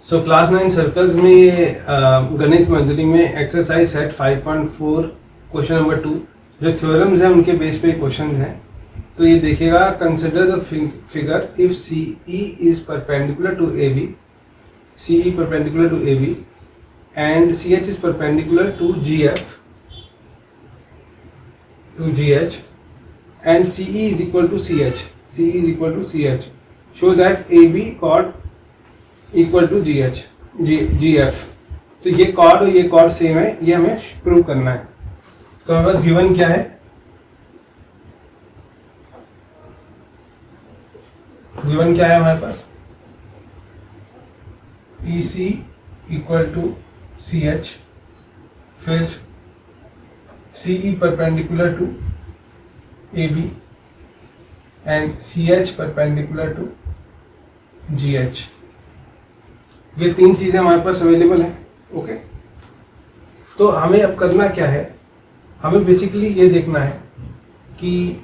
So class 9 circles में ये गणित मंजरी में एक्सरसाइज सेट 5.4 क्वेश्चन नंबर 2 जो थ्योरम्स हैं उनके बेस पे क्वेश्चन हैं। तो ये देखिएगा, consider the figure if C E is perpendicular to A B, C E perpendicular to A B and C H is perpendicular to G F to G H and CE is equal to CH. CE is equal to CH. Show that AB chord equal to GH, GF. तो ये chord और ये chord same है, ये हमें prove करना है। तो हमारे पास गिवन क्या है? गिवन क्या है हमारे पास? EC equal to CH, फिर CE perpendicular to AB and CH perpendicular to GH। ये तीन चीजें हमारे पास अवेलेबल हैं। ओके, तो हमें अब करना क्या है? हमें बेसिकली ये देखना है कि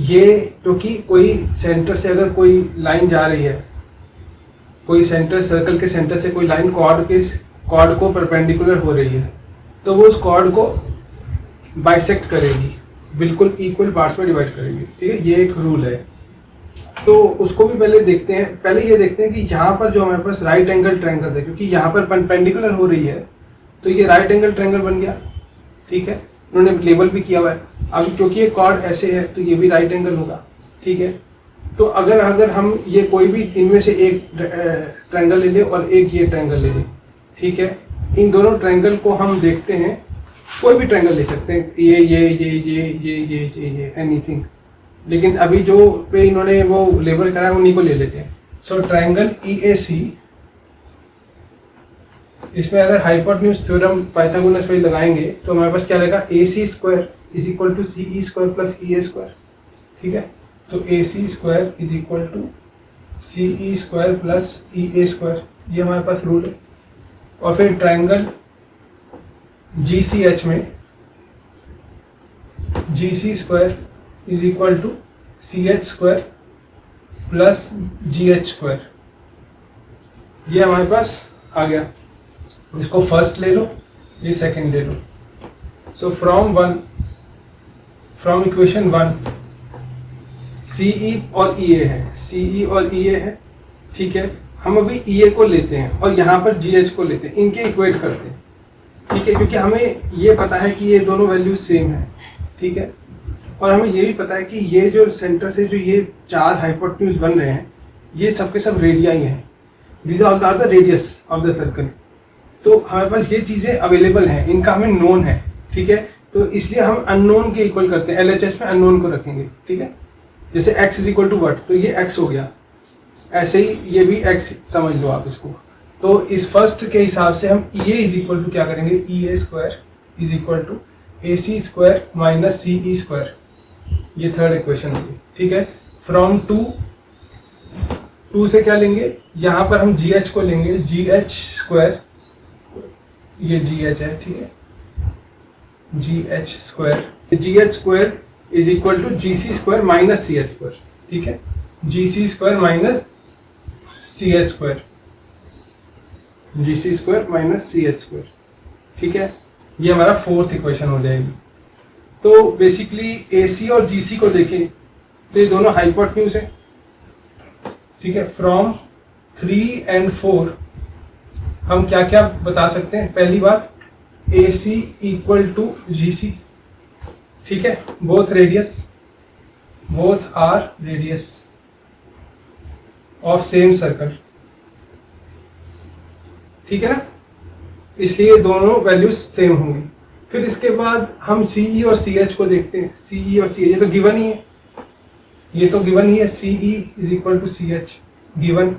ये क्योंकि कोई सेंटर से अगर कोई लाइन जा रही है, कोई सेंटर सर्कल के सेंटर से कोई लाइन कॉर्ड को परपेंडिकुलर हो रही है, तो वो उस कॉर्ड को बाइसेक्ट करेगी, बिल्कुल इक्वल पार्ट्स में डिवाइड करेंगे। ठीक है, ये एक रूल है। तो उसको भी पहले देखते हैं। पहले ये देखते हैं कि यहाँ पर जो हमारे पास राइट एंगल ट्रायंगल है, क्योंकि यहाँ पर परपेंडिकुलर हो रही है तो ये राइट एंगल ट्रायंगल बन गया। ठीक है, उन्होंने लेबल भी किया हुआ है। अब क्योंकि ये कॉर्ड ऐसे है तो ये भी राइट एंगल होगा। ठीक है, तो अगर हम ये कोई भी इनमें से एक ट्रायंगल ले लें और एक ये ट्रायंगल ले लें, ठीक है, इन दोनों ट्रायंगल को हम देखते हैं। कोई भी ट्रायंगल ले सकते हैं, ये एनीथिंग, लेकिन अभी जो पे इन्होंने वो लेबल करा है उन्हीं को ले लेते हैं। सो ट्रायंगल EAC, इसमें अगर हाइपोटेन्यूज थ्योरम पाइथागोरस पे लगाएंगे तो हमारे पास क्या रहेगा? AC square is equal to CE square plus EA square. ठीक है, तो AC square is equal to CE square plus EA square, ये हमारे पास रूल है। और फिर ट्रायंगल GCH में GC square is equal to CH square plus GH square, ये हमारे पास आ गया। इसको फर्स्ट ले लो, ये सेकंड ले लो। सो फ्रॉम इक्वेशन 1 CE और EA है, CE और EA है। ठीक है, हम अभी EA को लेते हैं और यहाँ पर GH को लेते हैं, इनके इक्वेट करते हैं। ठीक है, क्योंकि हमें ये पता है कि ये दोनों वैल्यूज सेम है। ठीक है, और हमें ये भी पता है कि ये जो सेंटर से जो ये चार हाइपोटेन्यूज बन रहे हैं, ये सब के सब रेडियाई हैं। These are the radius of the circle. तो हमारे पास ये चीज़ें अवेलेबल हैं, इनका हमें नोन है। ठीक है, तो इसलिए हम अननोन के इक्वल करते हैं। LHS में अननोन को रखेंगे। ठीक है, जैसे x is equal to what, तो ये x हो गया, ऐसे ही ये भी x समझ लो आप इसको। तो इस फर्स्ट के हिसाब से हम EA इज इक्वल टू क्या करेंगे? EA square is equal to AC square minus CE square, ये थर्ड इक्वेशन होगी। ठीक है, फ्रॉम 2 से क्या लेंगे? यहाँ पर हम GH को लेंगे, GH स्क्वायर, ये GH है। ठीक है, GH square is equal to GC square minus CH square. ठीक है, GC square minus CH square, GC square minus CH square. ठीक है, ये हमारा फोर्थ इक्वेशन हो जाएगी। तो बेसिकली AC और GC को देखें तो ये दोनों हाइपोटेन्यूज है। ठीक है, फ्रॉम 3 and 4 हम क्या क्या बता सकते हैं? पहली बात, AC इक्वल टू GC। ठीक है, both are radius of same circle. ठीक है ना, इसलिए दोनों वैल्यूज सेम होंगी। फिर इसके बाद हम CE और CH को देखते हैं। CE और CH ये तो गिवन ही है, CE is equal to CH given.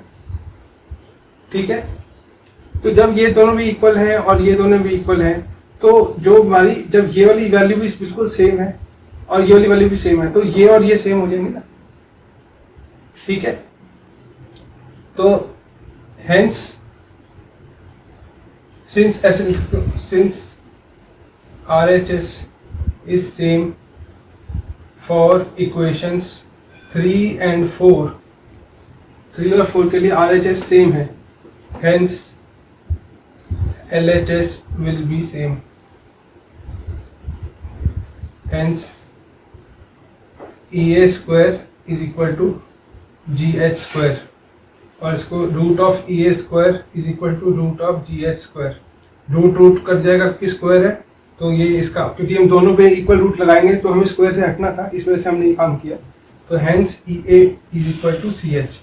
ठीक है, तो जब ये दोनों भी इक्वल हैं और ये दोनों भी इक्वल हैं, तो जो हमारी जब ये वाली वैल्यू भी बिल्कुल सेम है और ये वाली वैल्यू भी सेम है, तो ये और ये सेम हो जाएंगे ना। ठीक है, तो hence since RHS is same for equations 3 and 4, 3 और 4 के लिए RHS सेम है, hence LHS will be same, hence EA square is equal to GH square, और इसको root of EA square is equal to root of GH square, root cut जाएगा क्योंकि square है, तो ये इसका, क्योंकि हम दोनों पे इक्वल रूट लगाएंगे तो हमें स्क्वायर से हटना था, इस वजह से हमने ये काम किया, तो hence EA is equal to CH।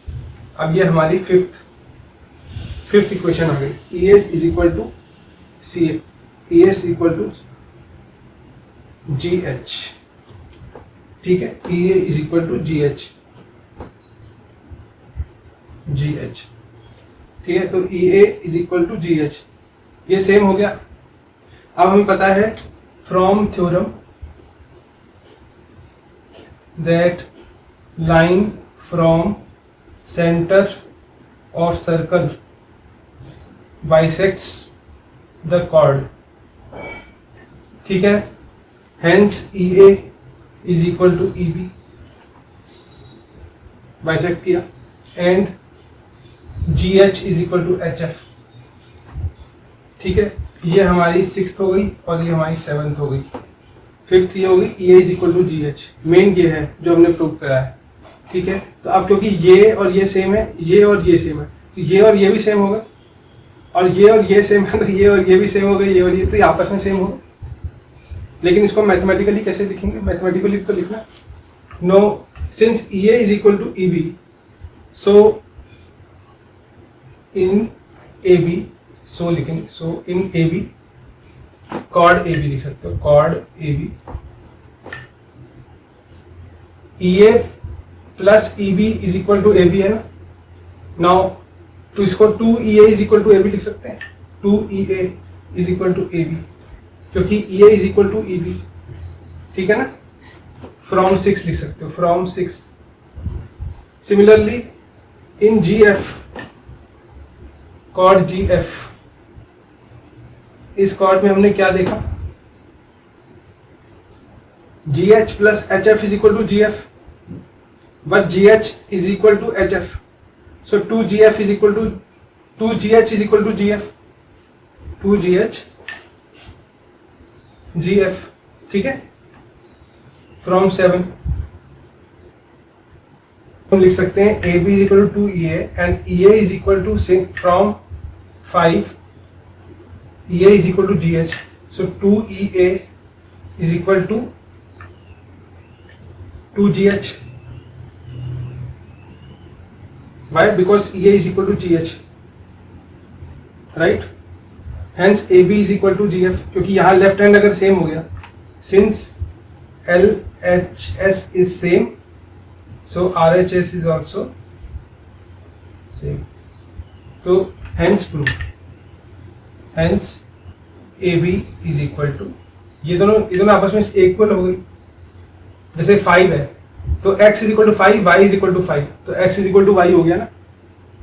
अब ये हमारी फिफ्थ इक्वेशन आ गई, EA is equal to ES equal to GH, ठीक है, EA is equal to GH, ठीक है, तो EA is equal to GH, ये सेम हो गया। अब हमें पता है from theorem that line from centre of circle bisects the chord, ठीक है, hence EA is equal to EB, bisect किया, and GH is equal to HF, ठीक है, ये हमारी 6th हो गई और ये हमारी 7th हो गई। 5th ये होगी EA is equal to GH, main ये है जो हमने प्रूव करा है, ठीक है। तो अब क्योंकि ये और ये सेम है, ये और ये सेम है, तो ये और ये भी सेम होगा, और ये सेम है, तो ये और ये भी सेम हो गए, ये और ये, तो ये आपस में सेम होगा। लेकिन इसको मैथमेटिकली कैसे लिखेंगे, मैथमेटिकली तो लिखना, no, since EA is equal to EB, so in AB, so लिखेंगे, so in AB, chord AB लिख सकते हो, chord AB, EA plus EB is equal to AB है ना, नाउ तो इसको 2EA is equal to AB लिख सकते हैं, 2EA is equal to AB, क्योंकि EA is equal to EB, ठीक है ना, फ्रॉम 6 लिख सकते हो, from 6। Similarly in GF, chord GF, इस कॉर्ड में हमने क्या देखा, GH plus HF is equal to GF, but GH is equal to HF, so 2GF is equal to 2GH is equal to GF, 2GH GF, ठीक है, from 7 हम लिख सकते हैं AB is equal to 2EA and EA is equal to from 5 EA is equal to GH, so 2EA is equal to 2GH. Why? Because EA is equal to GH, right? Hence AB is equal to GF, क्योंकि यहाँ left hand अगर same हो गया, since LHS is same, so RHS is also same. So hence proof. Hence AB is equal to, ये दोनों आपस में equal हो गई, जैसे 5 है तो x is equal to 5, y is equal to 5, तो x is equal to y हो गया ना,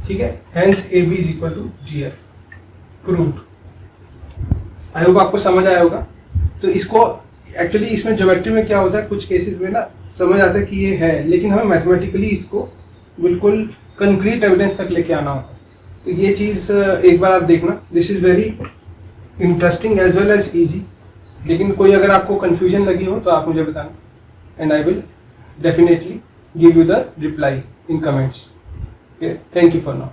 ठीक है, hence AB is equal to GF, proved. I hope आपको समझ आया होगा। तो इसको एक्चुअली इसमें ज्योमेट्री में क्या होता है, कुछ केसेस में ना समझ आता है कि ये है, लेकिन हमें मैथमेटिकली इसको बिल्कुल कंक्रीट एविडेंस तक लेके आना होता है। तो ये चीज़ एक बार आप देखना, this is very interesting as well as easy. लेकिन कोई अगर आपको कन्फ्यूजन लगी हो तो आप मुझे बताना, and I will definitely give you the reply in comments. Thank you for now.